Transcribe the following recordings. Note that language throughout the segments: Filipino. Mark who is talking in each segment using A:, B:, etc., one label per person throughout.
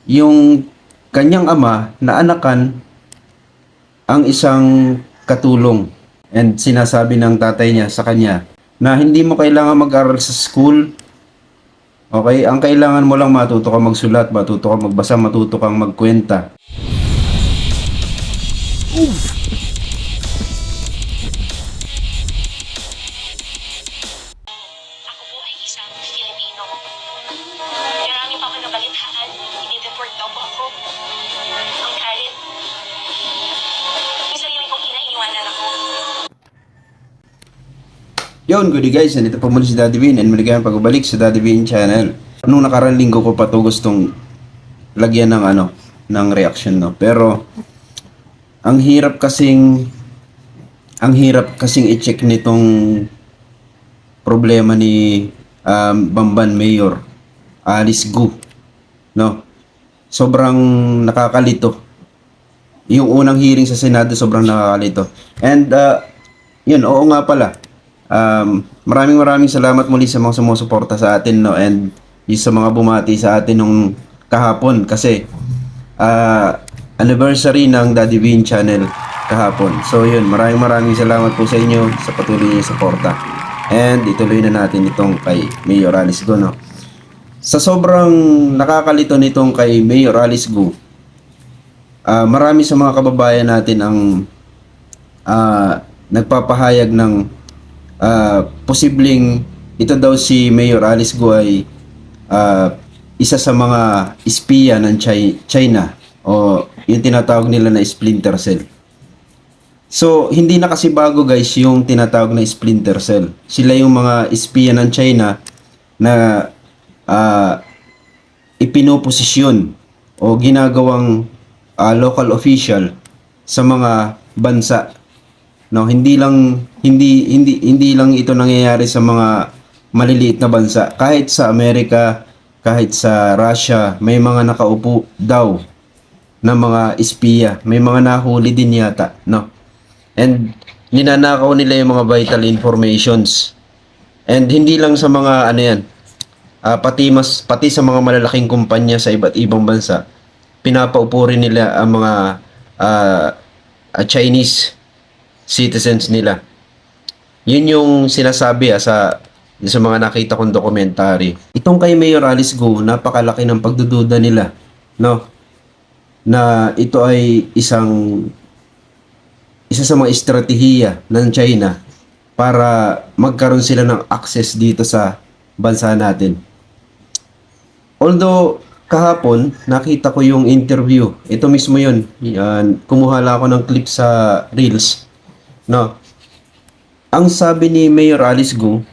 A: yung kanyang ama na anakan ang isang katulong, and sinasabi ng tatay niya sa kanya na hindi mo kailangan mag-aral sa school. Okay, ang kailangan mo lang matuto kang magsulat, matuto kang magbasa, matuto kang magkwenta.
B: Ako po ay isang Filipino. Marami pa ako nabalitaan. I-deport daw po ako. Ang kalit. Yung sarili kong ina, iniwanan ako.
A: Yon, good day guys, nandito po muli si Daddy Bean and maligayang pagbabalik sa Daddy Bean channel. Nung nakarang linggo ko pa to gustong lagyan ng ng reaction, no. Pero ang hirap kasing i-check nitong problema ni Bamban Mayor Alice Gu, no. Sobrang nakakalito. Yung unang hearing sa Senado, sobrang nakakalito. And yun, oo nga pala. Maraming salamat muli sa mga sumusuporta sa atin, no, and yung sa mga bumati sa atin nung kahapon kasi anniversary ng Daddy Bean channel kahapon. So yun, maraming salamat po sa inyo sa patuloy niyo suporta. And ituloy na natin itong kay Mayor Alice Gu, no. Sa sobrang nakakalito nitong kay Mayor Alice Gu, marami sa mga kababayan natin ang nagpapahayag ng posibleng ito daw si Mayor Alice Gu ay isa sa mga espiya ng China, o yung tinatawag nila na splinter cell. So, hindi na kasi bago guys yung tinatawag na splinter cell. Sila yung mga espiya ng China na ipinoposisyon o ginagawang local official sa mga bansa. No, hindi lang ito nangyayari sa mga maliliit na bansa. Kahit sa Amerika, kahit sa Russia, may mga nakaupo daw na mga espiya. May mga nahuli din yata, no. And ninanakaw nila yung mga vital informations. And hindi lang sa mga pati sa mga malalaking kumpanya sa iba't ibang bansa, pinapaupo rin nila ang mga Chinese citizens nila. Yun yung sinasabi sa mga nakita kong dokumentary. Itong kay Mayor Alice Gu, napakalaki ng pagdududa nila, no, na ito ay isa sa mga estratehiya ng China para magkaroon sila ng access dito sa bansa natin. Although kahapon nakita ko yung interview, ito mismo yun, kumuha lang ako ng clip sa Reels, no. Ang sabi ni Mayor Alice Gu,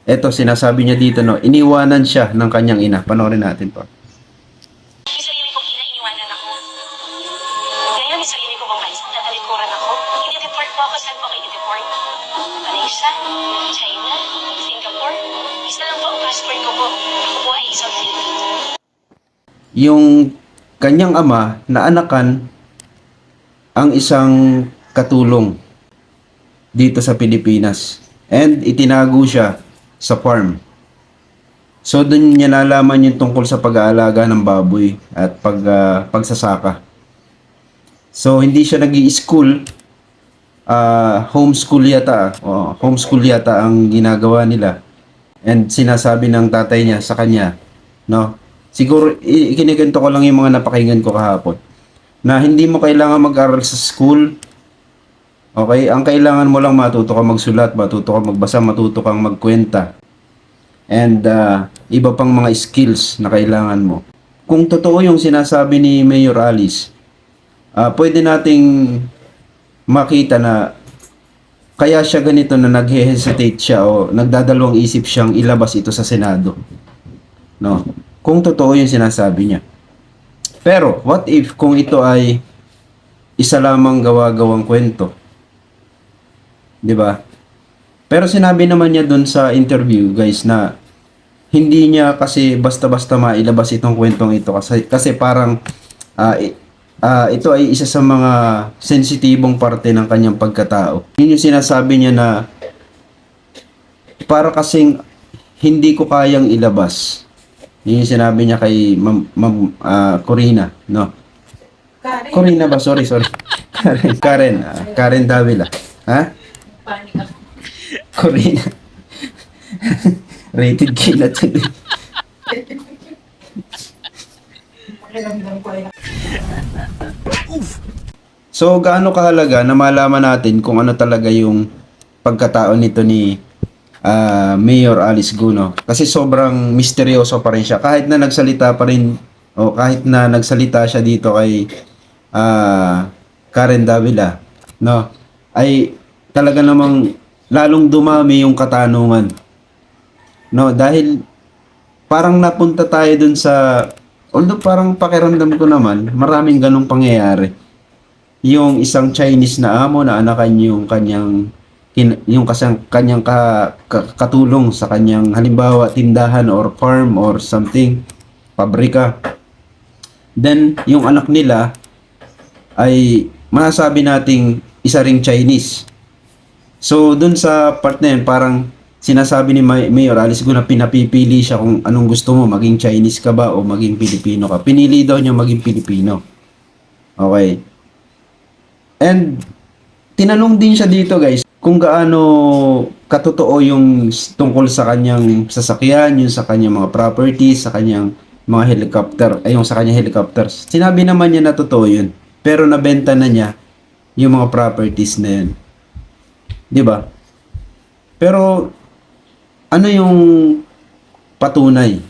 A: eto sinasabi niya dito, no, iniwanan siya ng kanyang ina. Panoorin natin po.
B: Yung sarili kong ina, iniwanan ako. Ngayon, yung sarili ko bang bansa, tatalikuran ako. I-deport po ako. Saan po kayo i-deport? Malaysia, China, Singapore. Isa lang po ang passport ko po. Ako po ay isang Filipino.
A: Yung kanyang ama na anakan ang isang katulong dito sa Pilipinas, and itinago siya sa farm. So doon niya nalaman yung tungkol sa pag-aalaga ng baboy at pagsasaka. So hindi siya nag-i-school, homeschool yata ang ginagawa nila. And sinasabi ng tatay niya sa kanya, no, siguro ikinikwento ko lang yung mga napakinggan ko kahapon, na hindi mo kailangan mag-aral sa school. Okay, ang kailangan mo lang matuto kang magsulat, matuto kang magbasa, matuto kang magkwenta, and iba pang mga skills na kailangan mo. Kung totoo yung sinasabi ni Mayor Alice, pwede nating makita na kaya siya ganito, na nag-hesitate siya o nagdadalawang isip siyang ilabas ito sa Senado, no, kung totoo yung sinasabi niya. Pero what if kung ito ay isa lamang gawa-gawang kwento, 'di ba? Pero sinabi naman niya doon sa interview, guys, na hindi niya kasi basta-basta mailabas itong kwentong ito kasi parang ito ay isa sa mga sensitibong parte ng kanyang pagkatao. Yun yung sinasabi niya, na para kasing hindi ko kayang ilabas Yun yung sinabi niya kay Corina, no?
C: Karen,
A: Corina ba? Sorry. Karen Davila. Ha?
C: panik ako.
A: Corina. Rated K na tuloy.
C: Pakiramdam ko ay
A: So, gaano kahalaga na malaman natin kung ano talaga yung pagkatao nito ni Mayor Alice Go, no? Kasi sobrang misteryoso pa rin siya. Kahit na nagsalita pa rin, o kahit na nagsalita siya dito kay Karen Davila, no? Ay talaga namang lalong dumami yung katanungan. No, dahil parang napunta tayo dun sa, although parang pakiramdam ko naman, maraming ganong pangyayari. Yung isang Chinese na amo na anakan yung kanyang kanyang katulong sa kanyang halimbawa tindahan or farm or something, pabrika. Then yung anak nila ay masasabi nating isa ring Chinese. So dun sa part na yun, parang sinasabi ni Mayor Alice Go na pinapipili siya kung anong gusto mo, maging Chinese ka ba o maging Pilipino ka. Pinili daw niya maging Pilipino. Okay. And tinanong din siya dito, guys, kung gaano katotoo yung tungkol sa kanyang sasakyan, yung sa kanyang mga properties, sa kanyang mga helicopter, ay yung sa kanyang helicopters. Sinabi naman niya na totoo yun. Pero nabenta na niya yung mga properties na yun. 'Di ba? Pero ano yung patunay?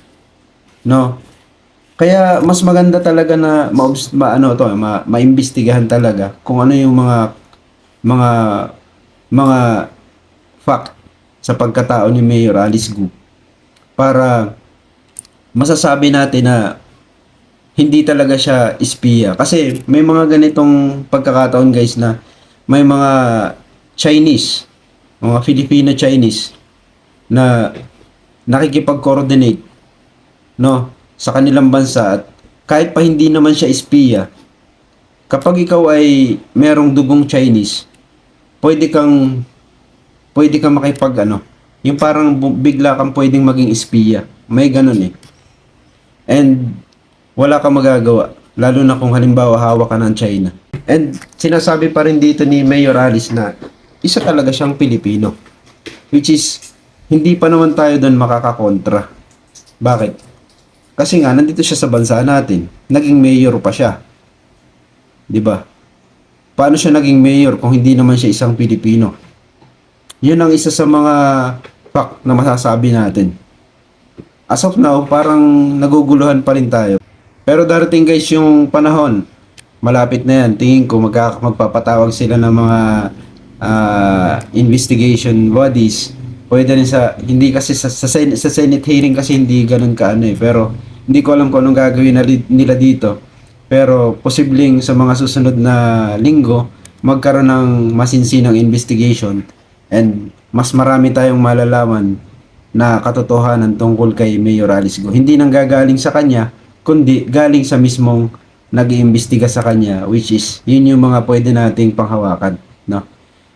A: No? Kaya mas maganda talaga na maimbestigahan talaga kung ano yung mga fact sa pagkatao ni Mayor Alice Go para masasabi natin na hindi talaga siya espiya. Kasi may mga ganitong pagkakataon, guys, na may mga Chinese, mga Filipino-Chinese na nakikipag-coordinate, no, sa kanilang bansa, at kahit pa hindi naman siya espiya, kapag ikaw ay merong dugong Chinese, pwede kang yung parang bigla kang pwedeng maging espiya. May ganun eh. And wala kang magagawa, lalo na kung halimbawa hawak ka ng China. And sinasabi pa rin dito ni Mayor Alice na isa talaga siyang Pilipino, which is hindi pa naman tayo doon makakakontra. Bakit? Kasi nga nandito siya sa bansa natin, naging mayor pa siya. 'Di ba? Paano siya naging mayor kung hindi naman siya isang Pilipino? 'Yun ang isa sa mga fact na masasabi natin. As of now, parang naguguluhan pa rin tayo. Pero darating, guys, yung panahon, malapit na yan. Tingin ko magpapatawag sila ng mga investigation bodies. Pwede rin hindi kasi sa Senate hearing kasi hindi ganun kaano eh. Pero hindi ko alam kung anong gagawin nila dito. Pero posibleng sa mga susunod na linggo, magkaroon ng masinsinang investigation and mas marami tayong malalaman na katotohanan tungkol kay Mayor Alice Go. Hindi nang gagaling sa kanya, kundi galing sa mismong nag-iimbestiga sa kanya, which is yun yung mga pwede nating panghawakan, no?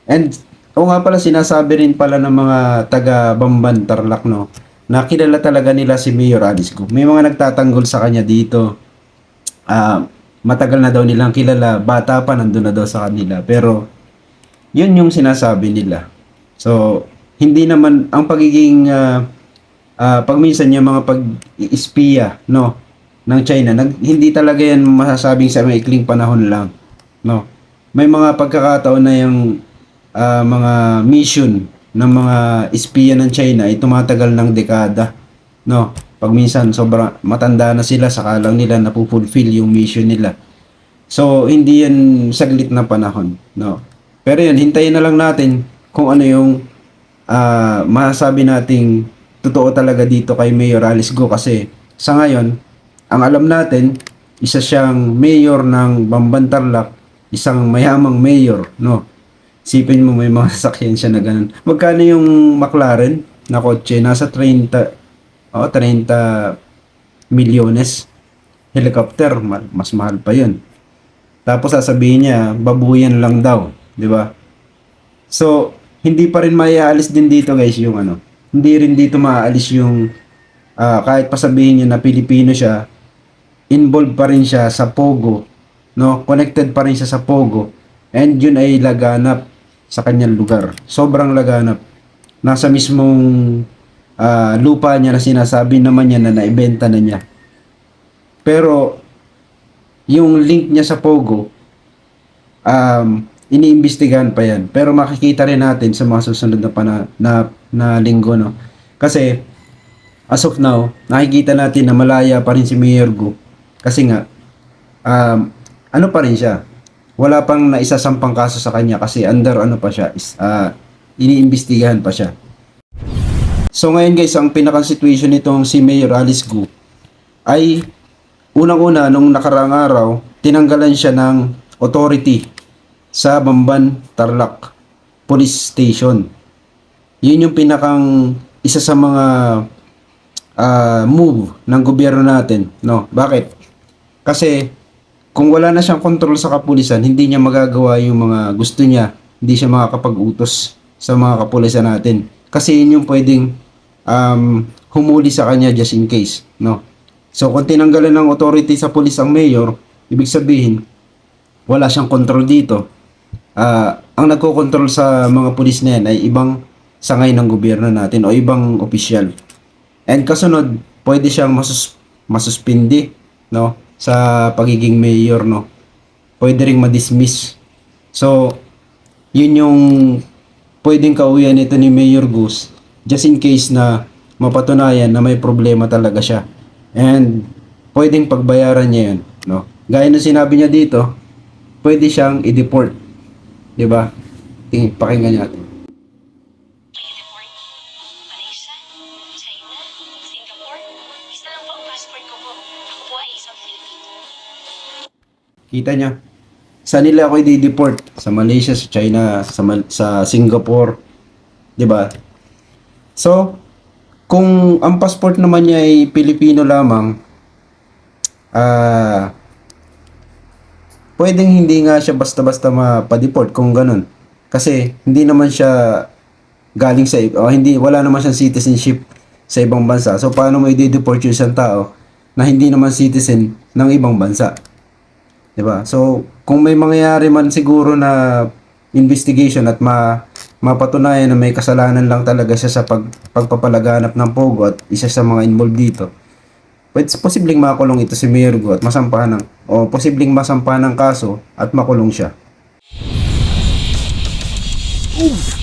A: And o nga pala, sinasabi rin pala ng mga taga Bamban, Tarlac, no, na kilala talaga nila si Mayor Alice Go. May mga nagtatanggol sa kanya dito. Matagal na daw nilang kilala, bata pa nandun na daw sa kanila. Pero yun yung sinasabi nila. So hindi naman ang pagiging pagminsan yung mga pag-ispiya, no, ng China, hindi talaga yan masasabing sa maikling panahon lang, no. May mga pagkakataon na yung mga mission ng mga espiya ng China ay tumatagal ng dekada, no. Pag minsan sobrang matanda na sila, saka lang nila napupulfill yung mission nila. So hindi yan saglit na panahon, no. Pero yun, hintayin na lang natin kung ano yung masasabi nating totoo talaga dito kay Mayor Alice Go. Kasi sa ngayon, ang alam natin, isa siyang mayor ng Bamban, Tarlac, isang mayamang mayor, no. Sipin mo, may mga sasakyan siya na ganun. Magkano yung McLaren na kotse? Nasa 30 milyones. Helicopter, mas mahal pa yun. Tapos sasabihin niya, babuyan lang daw, di ba? So hindi pa rin maaalis din dito, guys, yung ano. Hindi rin dito maaalis yung kahit pa sabihin niyo na Pilipino siya, involved pa rin siya sa Pogo, no? Connected pa rin siya sa Pogo. And yun ay laganap sa kanyang lugar. Sobrang laganap. Nasa mismong lupa niya na sinasabi naman niya na naibenta na niya. Pero yung link niya sa Pogo, iniimbestigahan pa yan. Pero makikita rin natin sa mga susunod na linggo, no? Kasi as of now, nakikita natin na malaya pa rin si Mayor Gu. Kasi nga, ano pa rin siya? Wala pang naisasampang kaso sa kanya kasi under ano pa siya, iniimbestigahan pa siya. So ngayon guys, ang pinakang situation nitong si Mayor Alice Gu ay unang-una nung nakaraang araw, tinanggalan siya ng authority sa Bamban Tarlac Police Station. Yun yung pinakang isa sa mga move ng gobyerno natin, no? Bakit? Kasi kung wala na siyang kontrol sa kapulisan, hindi niya magagawa yung mga gusto niya. Hindi siya makakapag-utos sa mga kapulisan natin. Kasi yun yung pwedeng humuli sa kanya just in case, no? So kung tinanggalan ng authority sa pulis ang mayor, ibig sabihin wala siyang kontrol dito. Ang nagko-control sa mga pulis na yan ay ibang sangay ng gobyerno natin o ibang opisyal. And kasunod, pwede siyang masuspindi, no, sa pagiging mayor, no. Pwede ring ma-dismiss. So, yun yung pwedeng kauwian nito ni Mayor Gus just in case na mapatunayan na may problema talaga siya. And pwedeng pagbayaran niya yun, no. Gaya ng sinabi niya dito, pwede siyang i-deport. 'Di ba? Pakinggan natin.
B: I-deport. Malaysia, China, Singapore. Isa lang po ang passport ko po. Ako po ay isang Filipino.
A: Kita niya. Saan nila ako i-deport? Sa Malaysia, sa China, sa Singapore. 'Di ba? So, kung ang passport naman niya ay Pilipino lamang, pwedeng hindi nga siya basta-basta mapadeport kung ganun. Kasi hindi naman siya galing sa wala naman siyang citizenship sa ibang bansa. So paano mo i-deport yung isang tao na hindi naman citizen ng ibang bansa? 'Di ba? So kung may mangyayari man siguro na investigation at mapatunayan na may kasalanan lang talaga siya sa pagpapalaganap ng Pogo at isa sa mga involved dito, posibleng makulong ito si Mayor Gu at masampahan posibleng masampahan ng kaso at makulong siya.
D: Oof.